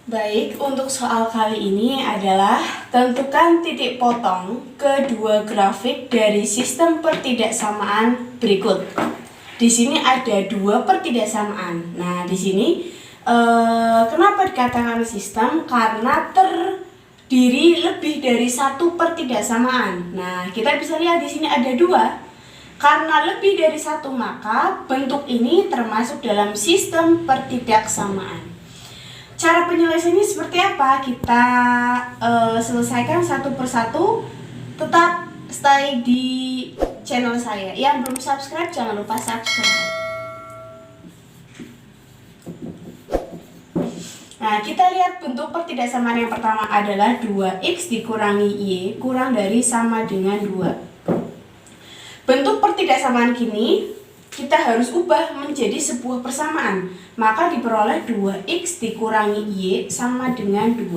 Baik, untuk soal kali ini adalah tentukan titik potong kedua grafik dari sistem pertidaksamaan berikut. Di sini ada dua pertidaksamaan. Nah, di sini kenapa dikatakan sistem? Karena terdiri lebih dari satu pertidaksamaan. Nah, kita bisa lihat di sini ada dua. Karena lebih dari satu, maka bentuk ini termasuk dalam sistem pertidaksamaan. Cara penyelesaiannya seperti apa? Kita selesaikan satu persatu. Tetap stay di channel saya. Yang belum subscribe, jangan lupa subscribe. Nah, kita lihat bentuk pertidaksamaan yang pertama adalah 2x dikurangi y kurang dari sama dengan 2. Bentuk pertidaksamaan kini kita harus ubah menjadi sebuah persamaan. Maka diperoleh 2x dikurangi y sama dengan 2.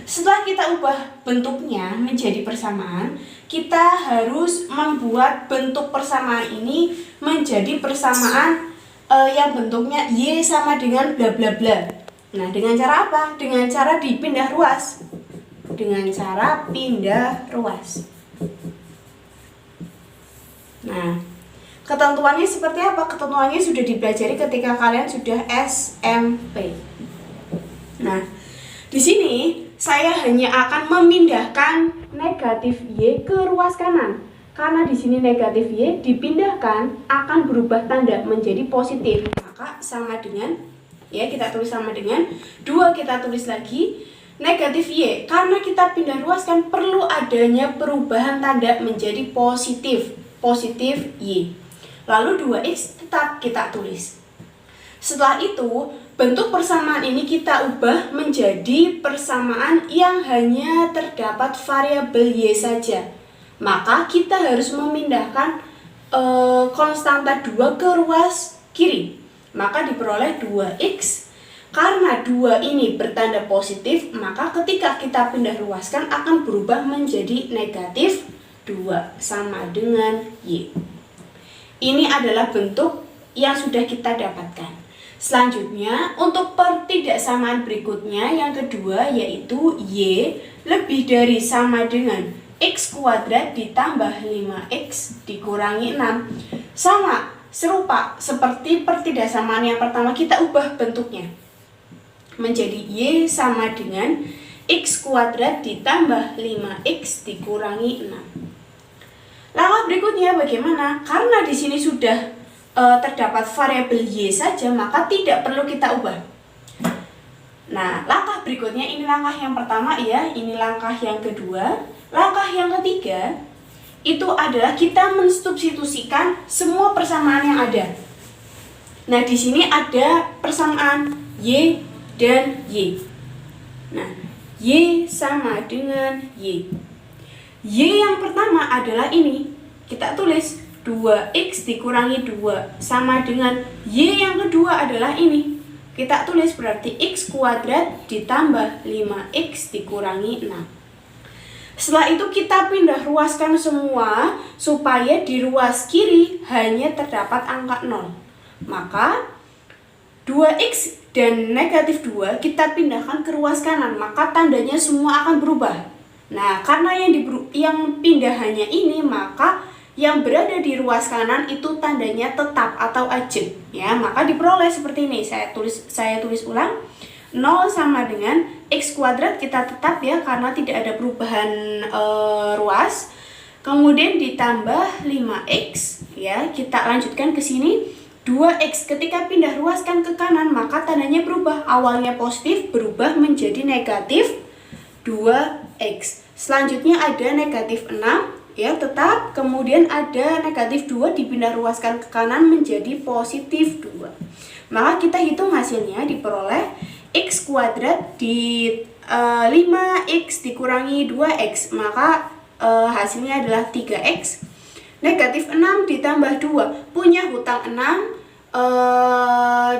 Setelah kita ubah bentuknya menjadi persamaan, kita harus membuat bentuk persamaan ini menjadi persamaan yang bentuknya y sama dengan bla bla bla. Nah, dengan cara apa? Dengan cara dipindah ruas. Dengan cara pindah ruas. Nah, ketentuannya seperti apa? Ketentuannya sudah dipelajari ketika kalian sudah SMP. Nah, di sini saya hanya akan memindahkan negatif y ke ruas kanan. Karena di sini negatif y dipindahkan akan berubah tanda menjadi positif. Maka sama dengan, ya kita tulis sama dengan 2, kita tulis lagi negatif y. Karena kita pindah ruas kan perlu adanya perubahan tanda menjadi positif y. Lalu 2x tetap kita tulis. Setelah itu, bentuk persamaan ini kita ubah menjadi persamaan yang hanya terdapat variabel y saja. Maka kita harus memindahkan konstanta 2 ke ruas kiri. Maka diperoleh 2x. Karena 2 ini bertanda positif, maka ketika kita pindah ruaskan akan berubah menjadi negatif 2 sama dengan y. Ini adalah bentuk yang sudah kita dapatkan. Selanjutnya, untuk pertidaksamaan berikutnya yang kedua yaitu y lebih dari sama dengan x kuadrat ditambah 5x dikurangi 6. Sama, serupa seperti pertidaksamaan yang pertama, kita ubah bentuknya menjadi y sama dengan x kuadrat ditambah 5x dikurangi 6. Langkah berikutnya bagaimana? Karena di sini sudah terdapat variabel y saja, maka tidak perlu kita ubah. Nah, langkah berikutnya ini langkah yang pertama ya, ini langkah yang kedua. Langkah yang ketiga itu adalah kita mensubstitusikan semua persamaan yang ada. Nah, di sini ada persamaan y dan y. Nah, y sama dengan y. Y yang pertama adalah ini. Kita tulis 2x dikurangi 2 sama dengan y yang kedua adalah ini. Kita tulis berarti x kuadrat ditambah 5x dikurangi 6. Setelah itu kita pindah ruaskan semua supaya di ruas kiri hanya terdapat angka 0. Maka 2x dan negatif 2 kita pindahkan ke ruas kanan, maka tandanya semua akan berubah. Nah, karena yang pindahannya ini, maka yang berada di ruas kanan itu tandanya tetap atau ajeng, ya. Maka diperoleh seperti ini. Saya tulis ulang. 0 sama dengan x kuadrat kita tetap ya karena tidak ada perubahan ruas. Kemudian ditambah 5x, ya. Kita lanjutkan ke sini. 2x ketika pindah ruaskan ke kanan, maka tandanya berubah. Awalnya positif berubah menjadi negatif 2x. Selanjutnya ada negatif 6, ya tetap. Kemudian ada negatif 2 dipindah ruaskan ke kanan menjadi positif 2. Maka kita hitung hasilnya, diperoleh x kuadrat di 5x dikurangi 2x. Maka hasilnya adalah 3x. Negatif 6 ditambah 2, punya hutang 6,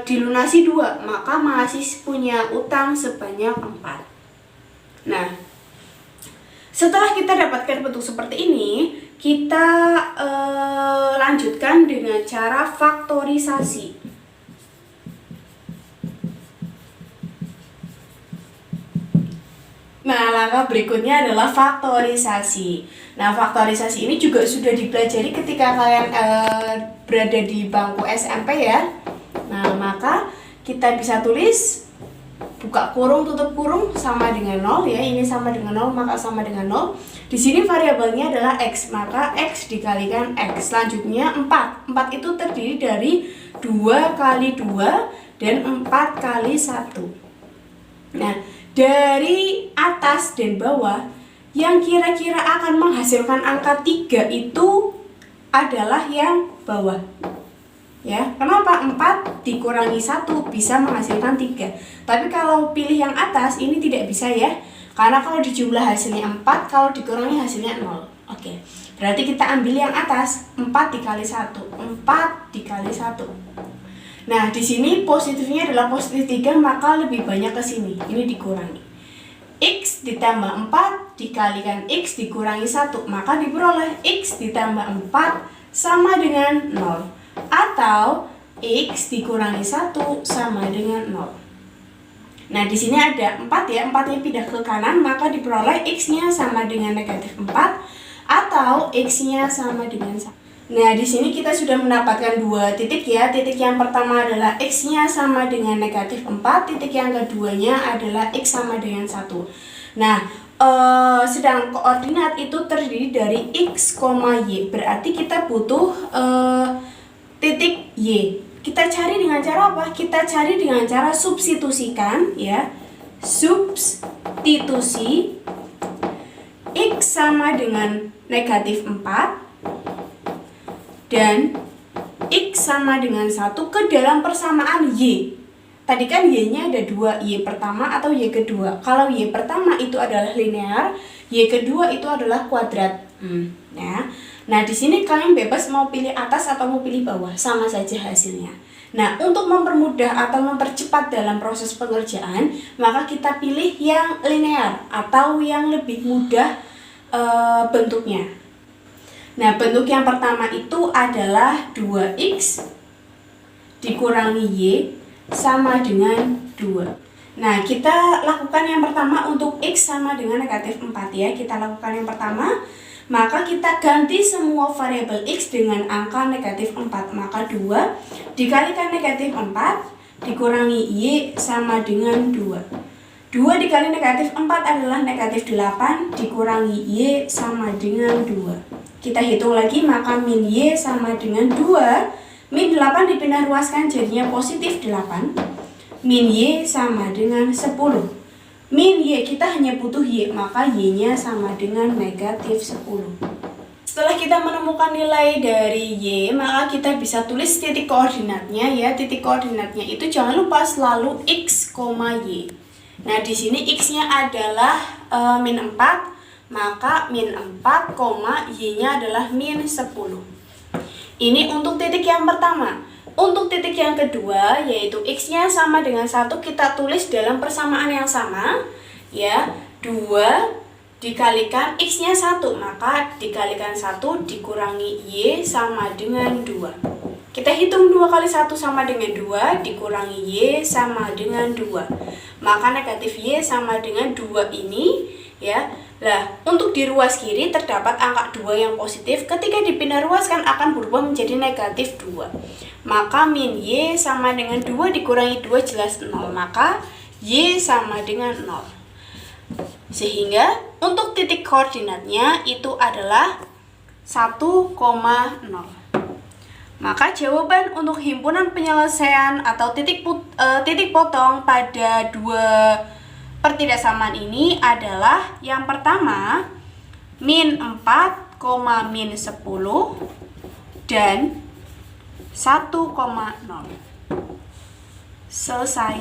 dilunasi 2, maka masih punya utang sebanyak 4. Nah, setelah kita dapatkan bentuk seperti ini, kita lanjutkan dengan cara faktorisasi. Nah, langkah berikutnya adalah faktorisasi. Nah, faktorisasi ini juga sudah dipelajari ketika kalian berada di bangku SMP ya. Nah, maka kita bisa tulis buka kurung tutup kurung sama dengan 0 ya. Ini sama dengan 0 maka sama dengan 0. Di sini variabelnya adalah X, maka X dikalikan X. Selanjutnya 4. 4 itu terdiri dari 2 kali 2 dan 4 kali 1. Nah, dari atas dan bawah yang kira-kira akan menghasilkan angka 3 itu adalah yang bawah. Ya, kenapa? 4 dikurangi 1 bisa menghasilkan 3. Tapi kalau pilih yang atas ini tidak bisa ya. Karena kalau dijumlah hasilnya 4, kalau dikurangi hasilnya 0. Oke. Berarti kita ambil yang atas, 4 dikali 1. 4 dikali 1. Nah, di sini positifnya adalah positif 3, maka lebih banyak ke sini. Ini dikurangi. X ditambah 4 dikalikan X dikurangi 1, maka diperoleh X ditambah 4 sama dengan 0. Atau X dikurangi 1 sama dengan 0. Nah, di sini ada 4 ya, 4-nya pindah ke kanan, maka diperoleh X-nya sama dengan negatif 4 atau X-nya sama dengan 1. Nah, di sini kita sudah mendapatkan 2 titik ya. Titik yang pertama adalah X-nya sama dengan negatif 4. Titik yang keduanya adalah X sama dengan 1. Nah, sedang koordinat itu terdiri dari X, Y. Berarti kita butuh titik Y. Kita cari dengan cara apa? Kita cari dengan cara substitusikan ya. Substitusi X sama dengan negatif 4 dan X sama dengan 1 ke dalam persamaan Y. Tadi kan Y-nya ada 2, Y pertama atau Y kedua. Kalau Y pertama itu adalah linear, Y kedua itu adalah kuadrat. Ya. Nah, di sini kalian bebas mau pilih atas atau mau pilih bawah, sama saja hasilnya. Nah, untuk mempermudah atau mempercepat dalam proses pengerjaan, maka kita pilih yang linear atau yang lebih mudah bentuknya. Nah, bentuk yang pertama itu adalah 2X dikurangi Y sama dengan 2. Nah, kita lakukan yang pertama untuk X sama dengan negatif 4 ya. Kita lakukan yang pertama, maka kita ganti semua variabel X dengan angka negatif 4. Maka 2 dikalikan negatif 4 dikurangi Y sama dengan 2. 2 dikali negatif 4 adalah negatif 8 dikurangi Y sama dengan 2. Kita hitung lagi, maka min Y sama dengan 2. Min 8 dipindah ruaskan jadinya positif 8. Min Y sama dengan 10. Min Y, kita hanya butuh Y, maka Y-nya sama dengan negatif 10. Setelah kita menemukan nilai dari Y, maka kita bisa tulis titik koordinatnya ya. Titik koordinatnya itu jangan lupa selalu X, Y. Nah, di sini X-nya adalah min 4. Maka min 4, Y-nya adalah min 10. Ini untuk titik yang pertama. Untuk titik yang kedua, yaitu X-nya sama dengan 1, kita tulis dalam persamaan yang sama. Ya, 2 dikalikan X-nya 1, maka dikalikan 1 dikurangi Y sama dengan 2. Kita hitung 2 kali 1 sama dengan 2, dikurangi Y sama dengan 2. Maka negatif Y sama dengan 2 ini ya. Nah, untuk di ruas kiri terdapat angka 2 yang positif. Ketika dipindah ruaskan akan berubah menjadi negatif 2. Maka min Y sama dengan 2 dikurangi 2 jelas 0. Maka Y sama dengan 0. Sehingga untuk titik koordinatnya itu adalah 1,0. Maka jawaban untuk himpunan penyelesaian atau titik potong pada 2 pertidaksamaan ini adalah yang pertama min 4, min 10 dan 1,0. Selesai.